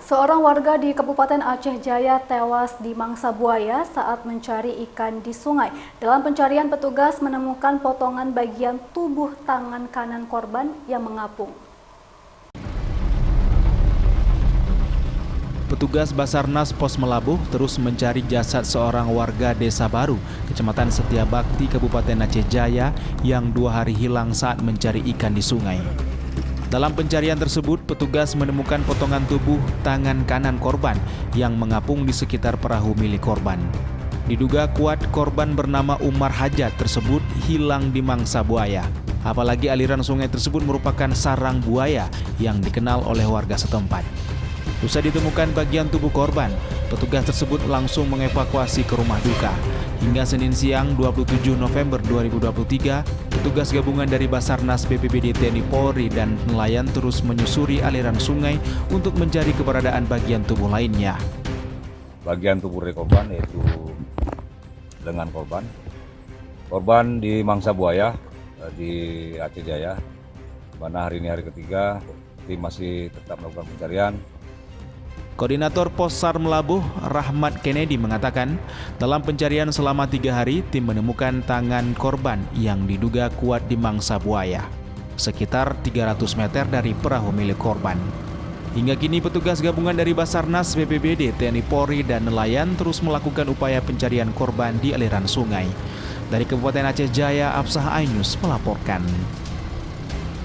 Seorang warga di Kabupaten Aceh Jaya tewas di mangsa buaya saat mencari ikan di sungai. Dalam pencarian, petugas menemukan potongan bagian tubuh tangan kanan korban yang mengapung. Petugas Basarnas Pos Melabuh terus mencari jasad seorang warga Desa Baru, Kecamatan Setiabakti, Kabupaten Aceh Jaya yang 2 hari hilang saat mencari ikan di sungai. Dalam pencarian tersebut, petugas menemukan potongan tubuh tangan kanan korban yang mengapung di sekitar perahu milik korban. Diduga kuat korban bernama Umar Hajat tersebut hilang di mangsa buaya. Apalagi aliran sungai tersebut merupakan sarang buaya yang dikenal oleh warga setempat. Usai ditemukan bagian tubuh korban, petugas tersebut langsung mengevakuasi ke rumah duka. Hingga Senin siang 27 November 2023, petugas gabungan dari Basarnas, BPBD, TNI Polri, dan nelayan terus menyusuri aliran sungai untuk mencari keberadaan bagian tubuh lainnya. Bagian tubuh dari korban yaitu lengan korban. Korban di mangsa buaya di Aceh Jaya, mana hari ini hari ketiga, tim masih tetap melakukan pencarian. Koordinator Pos SAR Melabuh, Rahmat Kennedy, mengatakan dalam pencarian selama 3 hari, tim menemukan tangan korban yang diduga kuat di mangsa buaya, sekitar 300 meter dari perahu milik korban. Hingga kini petugas gabungan dari Basarnas, BPBD, TNI Polri, dan nelayan terus melakukan upaya pencarian korban di aliran sungai. Dari Kabupaten Aceh Jaya, Absah Ainus melaporkan.